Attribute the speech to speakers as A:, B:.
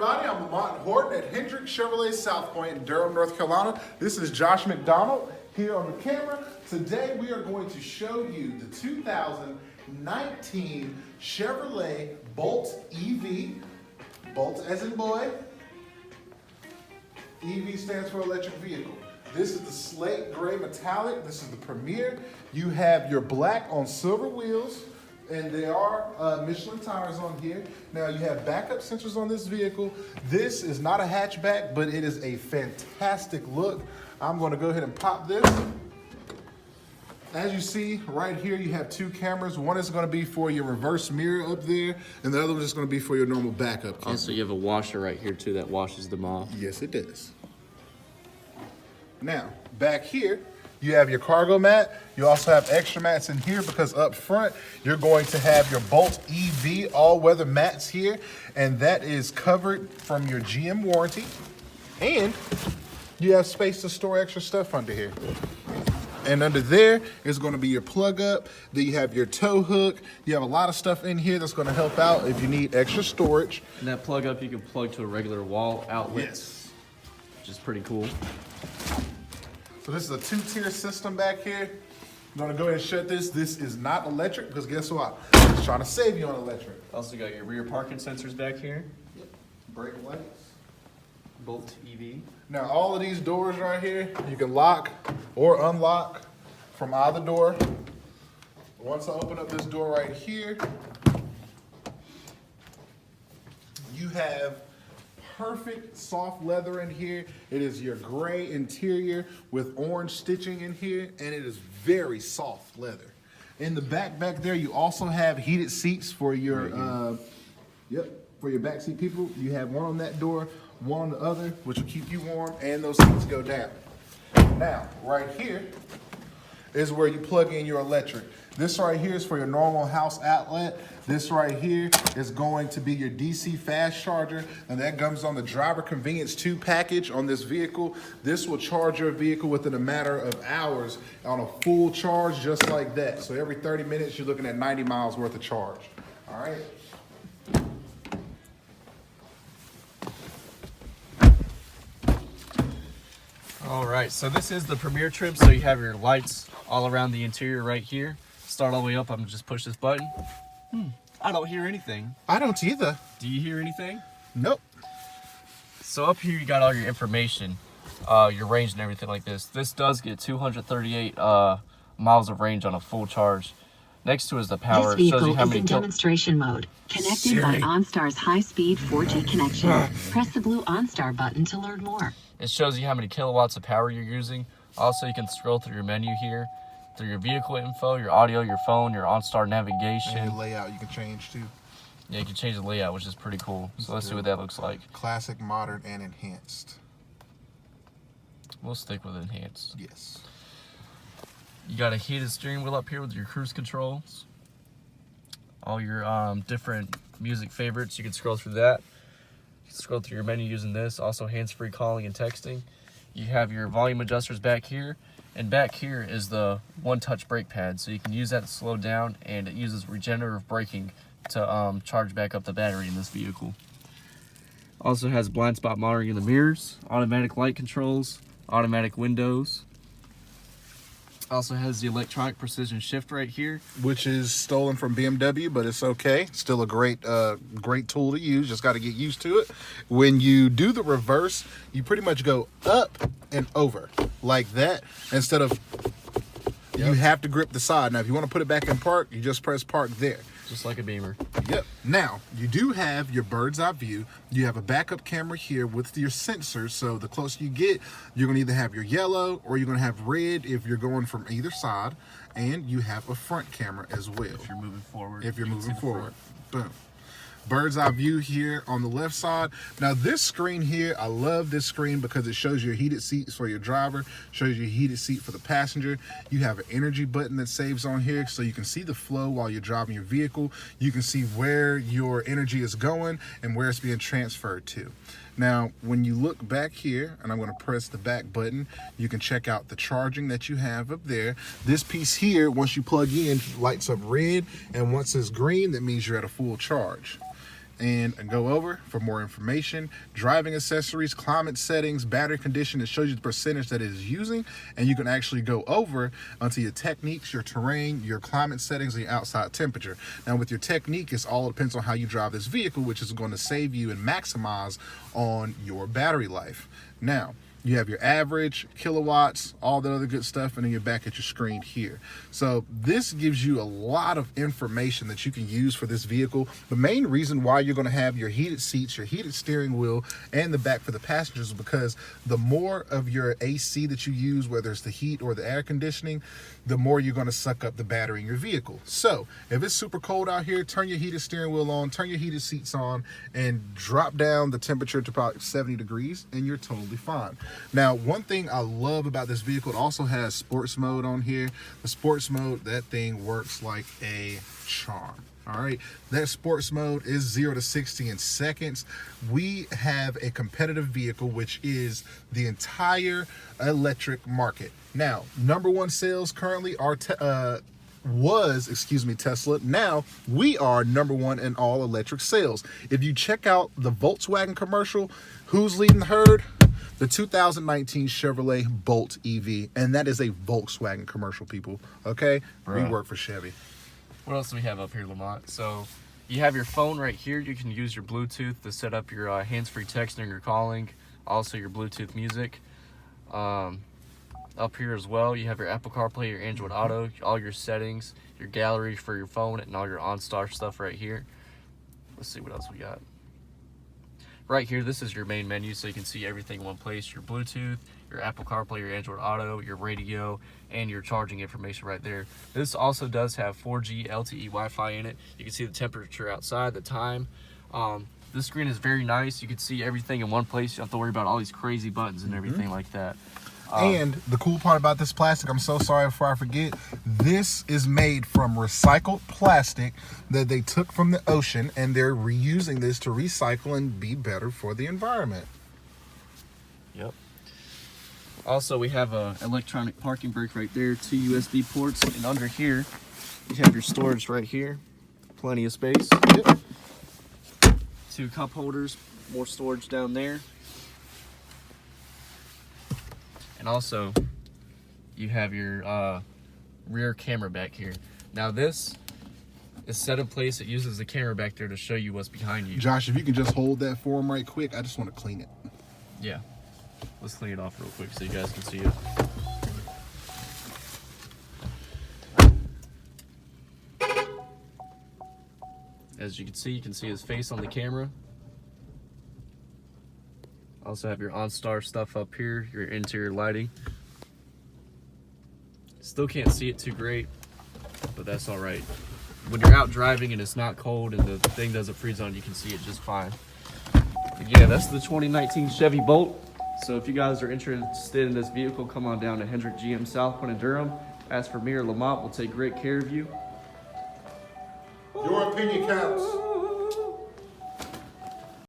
A: everybody. I'm Lamont Horton at Hendrick Chevrolet South Point in Durham, North Carolina. This is Josh McDonald here on the camera. Today we are going to show you the 2019 Chevrolet Bolt EV. Bolt as in boy. EV stands for electric vehicle. This is the slate gray metallic. This is the Premier. You have your black on silver wheels. And there are Michelin tires on here. Now you have backup sensors on this vehicle. This is not a hatchback, but it is a fantastic look. I'm gonna go ahead and pop this. As you see right here, you have two cameras. One is gonna be for your reverse mirror up there, and the other one is gonna be for your normal backup camera.
B: Also, you have a washer right here too that washes them off.
A: Yes, it does. Now, back here, you have your cargo mat. You also have extra mats in here because up front, you're going to have your Bolt EV all-weather mats here, and that is covered from your GM warranty. And you have space to store extra stuff under here. And under there is going to be your plug up. Then you have your tow hook. You have a lot of stuff in here that's going to help out if you need extra storage.
B: And that plug up, you can plug to a regular wall outlet.
A: Yes.
B: Which is pretty cool.
A: So this is a two-tier system back here. I'm gonna go ahead and shut this. This is not electric because guess what? I'm just trying to save you on electric.
B: Also got your rear parking sensors back here.
A: Yep. Brake lights.
B: Bolt EV.
A: Now all of these doors right here, you can lock or unlock from either door. Once I open up this door right here, you have perfect soft leather in here. It is your gray interior with orange stitching in here, and it is very soft leather. In the back there, you also have heated seats for your for your backseat people. You have one on that door, one on the other, which will keep you warm, and those seats go down. Now, right here is where you plug in your electric. This right here is for your normal house outlet. This right here is going to be your DC fast charger, and that comes on the driver convenience 2 package on this vehicle. This will charge your vehicle within a matter of hours on a full charge just like that. So every 30 minutes, you're looking at 90 miles worth of charge. All right.
B: All right, so this is the Premier trim. So you have your lights all around the interior right here. Start all the way up, I'm gonna just push this button. I don't hear anything.
A: I don't either.
B: Do you hear anything?
A: Nope.
B: So up here you got all your information, your range and everything like this. This does get 238 miles of range on a full charge. Next to it is the power.
C: This vehicle is in demonstration mode, connected by OnStar's high-speed 4G connection. Press the blue OnStar button to learn more.
B: It shows you how many kilowatts of power you're using. Also, you can scroll through your menu here, through your vehicle info, your audio, your phone, your OnStar navigation.
A: And your layout you can change too.
B: Yeah, you can change the layout, which is pretty cool. So let's see what that looks like.
A: Classic, modern, and enhanced.
B: We'll stick with enhanced.
A: Yes.
B: You got a heated steering wheel up here with your cruise controls. All your different music favorites, you can scroll through that. You can scroll through your menu using this. Also hands-free calling and texting. You have your volume adjusters back here. And back here is the one-touch brake pad, so you can use that to slow down, and it uses regenerative braking to charge back up the battery in this vehicle. Also has blind spot monitoring in the mirrors, automatic light controls, automatic windows. Also has the electronic precision shift right here,
A: which is stolen from BMW, but it's okay. Still a great tool to use. Just got to get used to it. When you do the reverse, you pretty much go up and over like that instead of you have to grip the side. Now, if you want to put it back in park, you just press park there.
B: just like a Beamer.
A: Yep. Now, you do have your bird's eye view. You have a backup camera here with your sensors, so the closer you get, you're going to either have your yellow or you're going to have red if you're going from either side, and you have a front camera as well.
B: If you're moving forward.
A: If you're moving forward. Boom. Bird's eye view here on the left side. Now this screen here, I love this screen because it shows your heated seats for your driver, shows your heated seat for the passenger. You have an energy button that saves on here so you can see the flow while you're driving your vehicle. You can see where your energy is going and where it's being transferred to. Now, when you look back here, and I'm going to press the back button, you can check out the charging that you have up there. This piece here, once you plug in, lights up red, and once it's green, that means you're at a full charge. and go over for more information, driving accessories, climate settings, battery condition. It shows you the percentage that it is using, and you can actually go over onto your techniques, your terrain, your climate settings, and your outside temperature. Now with your technique, it's all depends on how you drive this vehicle, which is going to save you and maximize on your battery life. Now, you have your average, kilowatts, all the other good stuff, and then you're back at your screen here. So this gives you a lot of information that you can use for this vehicle. The main reason why you're going to have your heated seats, your heated steering wheel, and the back for the passengers is because the more of your AC that you use, whether it's the heat or the air conditioning, the more you're going to suck up the battery in your vehicle. So if it's super cold out here, turn your heated steering wheel on, turn your heated seats on, and drop down the temperature to about 70 degrees, and you're totally fine. Now, one thing I love about this vehicle, it also has sports mode on here. The sports mode, that thing works like a charm. All right, that sports mode is 0 to 60 in seconds. We have a competitive vehicle, which is the entire electric market. Now, #1 sales currently are Tesla. Now we are #1 in all electric sales. If you check out the Volkswagen commercial, who's leading the herd? The 2019 Chevrolet Bolt EV, and that is a Volkswagen commercial, people. Okay, we work for Chevy.
B: What else do we have up here, Lamont? So you have your phone right here. You can use your Bluetooth to set up your hands-free texting or calling. Also your Bluetooth music. Up here as well, you have your Apple CarPlay, your Android Auto, all your settings, your gallery for your phone, and all your OnStar stuff right here. Let's see what else we got. Right here, this is your main menu, so you can see everything in one place. Your Bluetooth, your Apple CarPlay, your Android Auto, your radio, and your charging information right there. This also does have 4G LTE Wi-Fi in it. You can see the temperature outside, the time. This screen is very nice. You can see everything in one place. You don't have to worry about all these crazy buttons and everything like that.
A: And the cool part about this plastic, I'm so sorry before I forget, this is made from recycled plastic that they took from the ocean, and they're reusing this to recycle and be better for the environment.
B: Yep. Also, we have a electronic parking brake right there, 2 USB ports, and under here, you have your storage right here. Plenty of space.
A: Yep.
B: 2 cup holders, more storage down there. And also, you have your rear camera back here. Now this is set in place. It uses the camera back there to show you what's behind you.
A: Josh, if you can just hold that for him right quick, I just want to clean it.
B: Yeah. Let's clean it off real quick so you guys can see it. As you can see his face on the camera. Also have your OnStar stuff up here, your interior lighting. Still can't see it too great, but that's all right. When you're out driving and it's not cold and the thing doesn't freeze on, you can see it just fine. But yeah, that's the 2019 Chevy Bolt. So if you guys are interested in this vehicle, come on down to Hendrick GM South Point in Durham. Ask for me or Lamont. We'll take great care of you.
A: Your opinion counts.